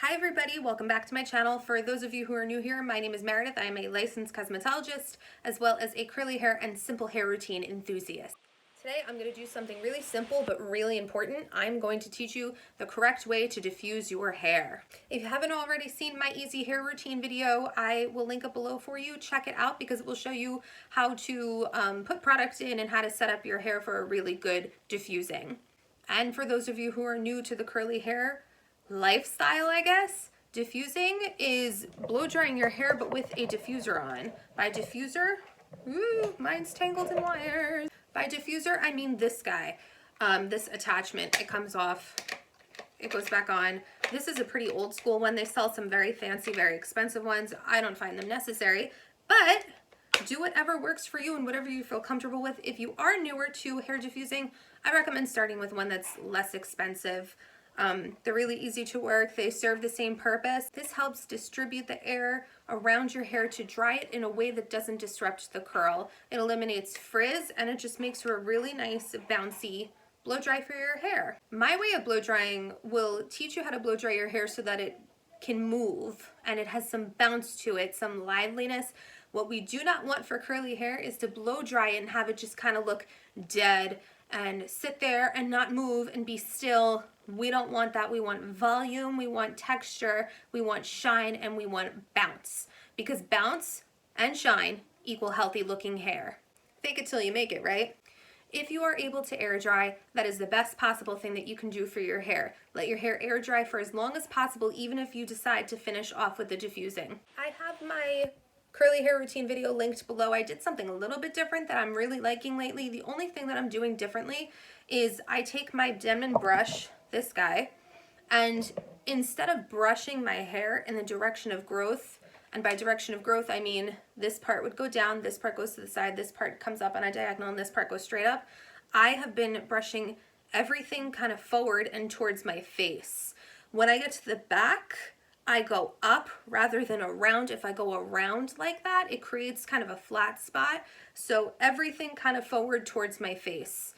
Hi everybody, welcome back to my channel. For those of you who are new here, my name is Meredith. I am a licensed cosmetologist as well as a curly hair and simple hair routine enthusiast. Today I'm going to do something really simple but really important. I'm going to teach you the correct way to diffuse your hair. If you haven't already seen my easy hair routine video, I will link it below for you. Check it out because it will show you how to put product in and how to set up your hair for a really good diffusing. And for those of you who are new to the curly hair lifestyle, I guess, diffusing is blow drying your hair but with a diffuser on. By diffuser, ooh, mine's tangled in wires. By diffuser, I mean this guy, this attachment. It comes off, it goes back on. This is a pretty old school one. They sell some very fancy, very expensive ones. I don't find them necessary, but do whatever works for you and whatever you feel comfortable with. If you are newer to hair diffusing, I recommend starting with one that's less expensive. They're really easy to work. They serve the same purpose. This helps distribute the air around your hair to dry it in a way that doesn't disrupt the curl. It eliminates frizz and it just makes for a really nice bouncy blow dry for your hair. My way of blow drying will teach you how to blow dry your hair so that it can move and it has some bounce to it, some liveliness. What we do not want for curly hair is to blow dry it and have it just kind of look dead and sit there and not move and be still. We don't want that. We want volume, we want texture, we want shine, and we want bounce. Because bounce and shine equal healthy looking hair. Fake it till you make it, right? If you are able to air dry, that is the best possible thing that you can do for your hair. Let your hair air dry for as long as possible, even if you decide to finish off with the diffusing. I have my curly hair routine video linked below. I did something a little bit different that I'm really liking lately. The only thing that I'm doing differently is I take my Denman brush, this guy, and instead of brushing my hair in the direction of growth, and by direction of growth I mean this part would go down, this part goes to the side, this part comes up on a diagonal, and this part goes straight up, I have been brushing everything kind of forward and towards my face. When I get to the back, I go up rather than around. If I go around like that, it creates kind of a flat spot. So everything kind of forward towards my face.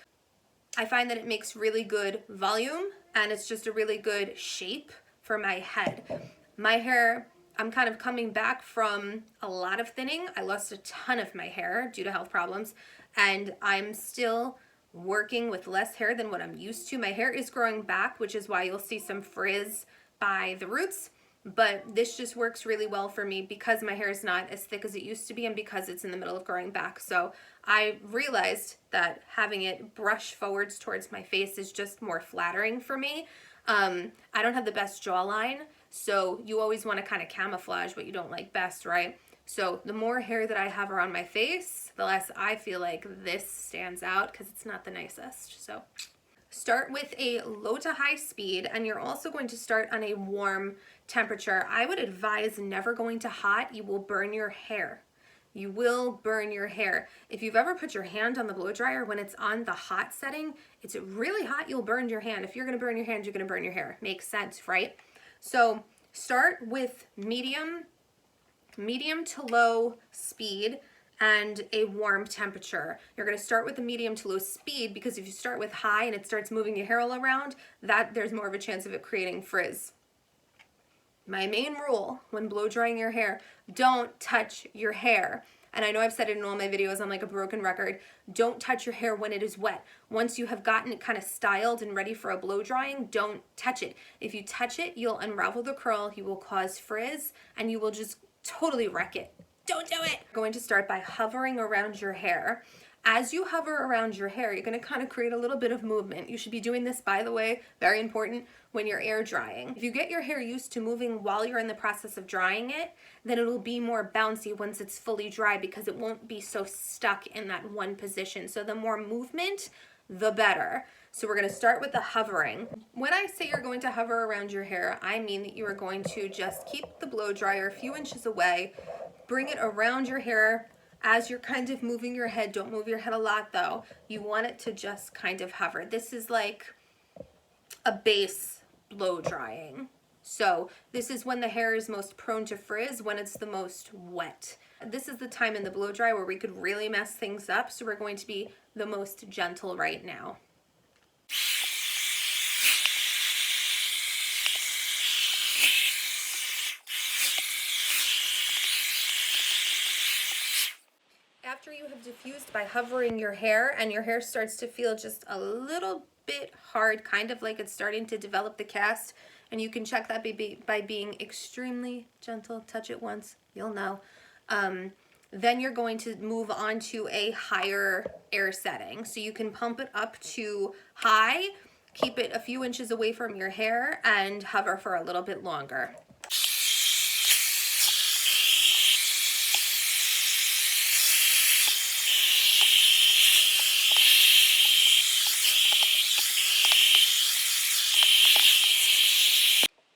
I find that it makes really good volume and it's just a really good shape for my head. My hair, I'm kind of coming back from a lot of thinning. I lost a ton of my hair due to health problems and I'm still working with less hair than what I'm used to. My hair is growing back, which is why you'll see some frizz by the roots. But this just works really well for me because my hair is not as thick as it used to be and because it's in the middle of growing back. So I realized that having it brush forwards towards my face is just more flattering for me. I don't have the best jawline, so you always want to kind of camouflage what you don't like best, right? So the more hair that I have around my face, the less I feel like this stands out because it's not the nicest. So start with a low to high speed, and you're also going to start on a warm temperature. I would advise never going to hot. You will burn your hair. You will burn your hair. If you've ever put your hand on the blow dryer when it's on the hot setting, it's really hot, you'll burn your hand. If you're gonna burn your hand, you're gonna burn your hair. Makes sense, right? So start with medium to low speed and a warm temperature. You're going to start with the medium to low speed because if you start with high and it starts moving your hair all around, there's more of a chance of it creating frizz. My main rule when blow drying your hair, don't touch your hair. And I know I've said it in all my videos, I'm like a broken record. Don't touch your hair when it is wet. Once you have gotten it kind of styled and ready for a blow drying, don't touch it. If you touch it, you'll unravel the curl, you will cause frizz, and you will just totally wreck it. Don't do it! I'm going to start by hovering around your hair. As you hover around your hair, you're going to kind of create a little bit of movement. You should be doing this, by the way, very important, when you're air drying. If you get your hair used to moving while you're in the process of drying it, then it'll be more bouncy once it's fully dry because it won't be so stuck in that one position. So the more movement, the better. So we're going to start with the hovering. When I say you're going to hover around your hair, I mean that you are going to just keep the blow dryer a few inches away, bring it around your hair as you're kind of moving your head. Don't move your head a lot though. You want it to just kind of hover. This is like a base blow drying. So this is when the hair is most prone to frizz, when it's the most wet. This is the time in the blow dry where we could really mess things up. So we're going to be the most gentle right now. after you have diffused by hovering your hair and your hair starts to feel just a little bit hard, kind of like it's starting to develop the cast, and you can check that by being extremely gentle. Touch it once, you'll know. Then you're going to move on to a higher air setting. So you can pump it up to high, keep it a few inches away from your hair, and hover for a little bit longer.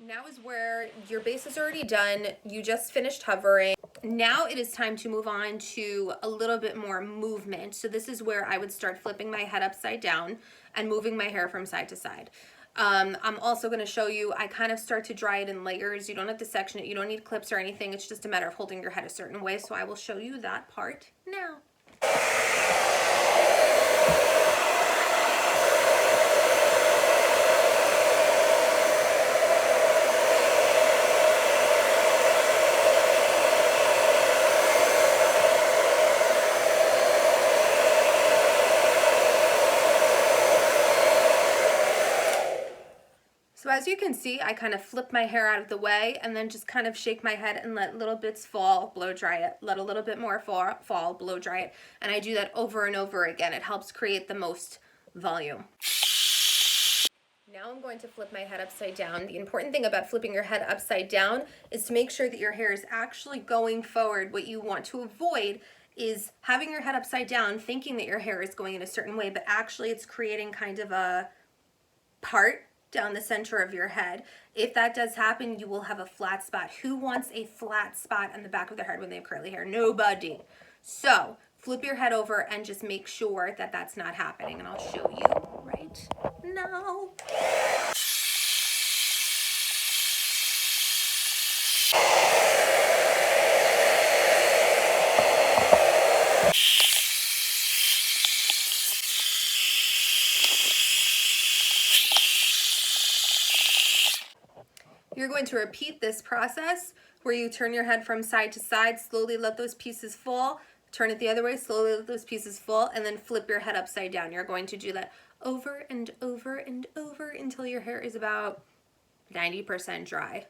Now is where your base is already done. You just finished hovering. Now it is time to move on to a little bit more movement. So this is where I would start flipping my head upside down and moving my hair from side to side. I'm also going to show you, I kind of start to dry it in layers. You don't have to section it. You don't need clips or anything. It's just a matter of holding your head a certain way. So I will show you that part now. So as you can see, I kind of flip my hair out of the way and then just kind of shake my head and let little bits fall, blow dry it, let a little bit more fall, blow dry it. And I do that over and over again. It helps create the most volume. Now I'm going to flip my head upside down. The important thing about flipping your head upside down is to make sure that your hair is actually going forward. What you want to avoid is having your head upside down, thinking that your hair is going in a certain way, but actually it's creating kind of a part down the center of your head. If that does happen, you will have a flat spot. Who wants a flat spot on the back of their head when they have curly hair? Nobody. So flip your head over and just make sure that that's not happening. And I'll show you right now. You're going to repeat this process where you turn your head from side to side, slowly let those pieces fall, turn it the other way, slowly let those pieces fall, and then flip your head upside down. You're going to do that over and over and over until your hair is about 90% dry.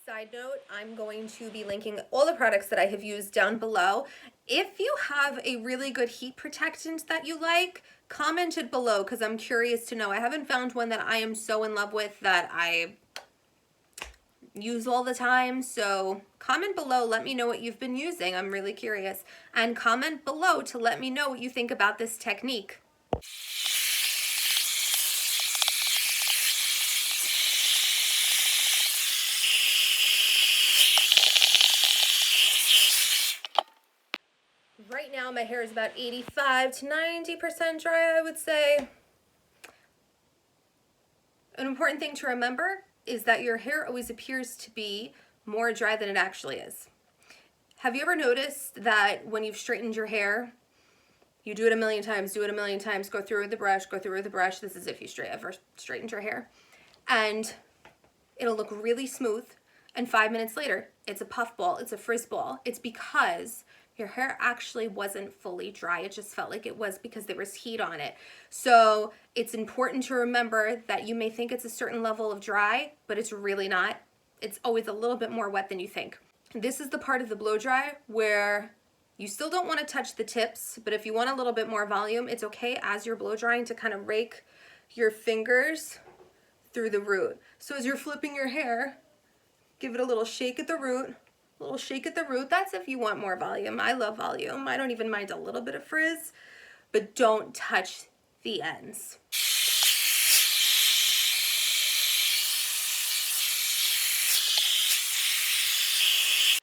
Side note, I'm going to be linking all the products that I have used down below. If you have a really good heat protectant that you like, comment it below because I'm curious to know. I haven't found one that I am so in love with that I use all the time, so comment below, let me know what you've been using. I'm really curious. And comment below to let me know what you think about this technique. Right now my hair is about 85 to 90% dry, I would say. An important thing to remember is that your hair always appears to be more dry than it actually is. Have you ever noticed that when you've straightened your hair, you do it a million times, go through with the brush, this is if you ever straightened your hair, and it'll look really smooth, and 5 minutes later, it's a puff ball, it's a frizz ball. It's because your hair actually wasn't fully dry. It just felt like it was because there was heat on it. So it's important to remember that you may think it's a certain level of dry, but it's really not. It's always a little bit more wet than you think. This is the part of the blow dry where you still don't want to touch the tips, but if you want a little bit more volume, it's okay as you're blow drying to kind of rake your fingers through the root. So as you're flipping your hair, give it a little shake at the root. That's if you want more volume. I love volume. I don't even mind a little bit of frizz, but don't touch the ends.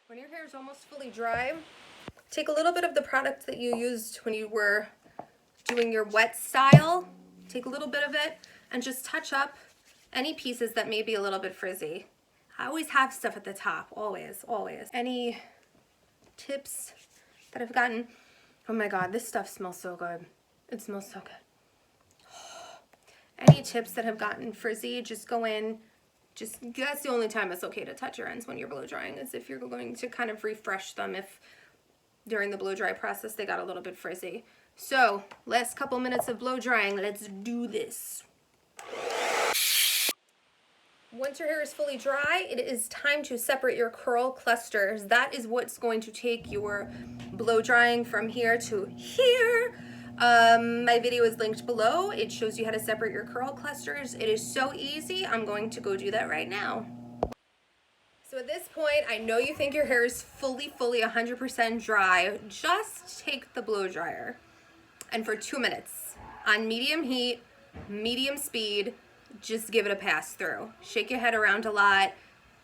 When your hair is almost fully dry, take a little bit of the product that you used when you were doing your wet style, take a little bit of it and just touch up any pieces that may be a little bit frizzy. I always have stuff at the top, always. Any tips that I've gotten? Oh my God, this stuff smells so good. It smells so good. Any tips that have gotten frizzy, just go in. That's the only time it's okay to touch your ends when you're blow drying, is if you're going to kind of refresh them. If during the blow dry process, they got a little bit frizzy. So last couple minutes of blow drying, let's do this. Once your hair is fully dry, it is time to separate your curl clusters. That is what's going to take your blow drying from here to here. My video is linked below. It shows you how to separate your curl clusters. It is so easy. I'm going to go do that right now. So at this point, I know you think your hair is fully 100% dry. Just take the blow dryer and for 2 minutes on medium heat, medium speed, just give it a pass through. Shake your head around a lot,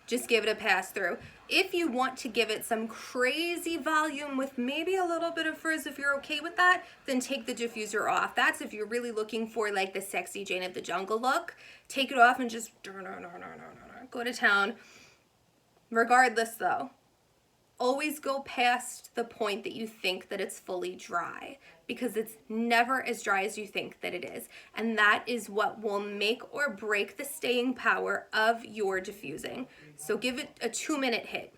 just give it a pass through. If you want to give it some crazy volume with maybe a little bit of frizz, if you're okay with that, then take the diffuser off. That's if you're really looking for like the sexy Jane of the Jungle look. Take it off and just go to town. Regardless though, always go past the point that you think that it's fully dry, because it's never as dry as you think that it is. And that is what will make or break the staying power of your diffusing. So give it a 2-minute hit.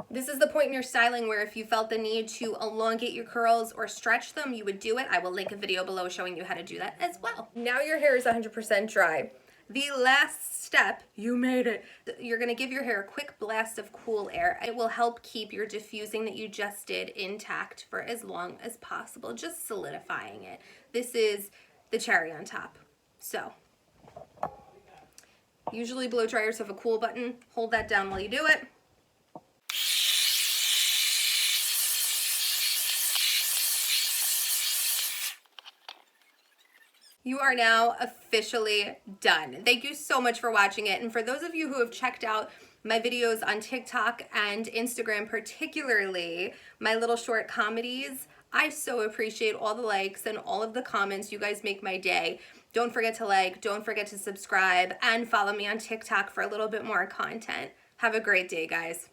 This is the point in your styling where if you felt the need to elongate your curls or stretch them, you would do it. I will link a video below showing you how to do that as well. Now your hair is 100% dry. The last step, you made it. You're gonna give your hair a quick blast of cool air. It will help keep your diffusing that you just did intact for as long as possible, just solidifying it. This is the cherry on top. So, usually blow dryers have a cool button. Hold that down while you do it. You are now officially done. Thank you so much for watching it. And for those of you who have checked out my videos on TikTok and Instagram, particularly my little short comedies, I so appreciate all the likes and all of the comments. You guys make my day. Don't forget to like, don't forget to subscribe, and follow me on TikTok for a little bit more content. Have a great day, guys.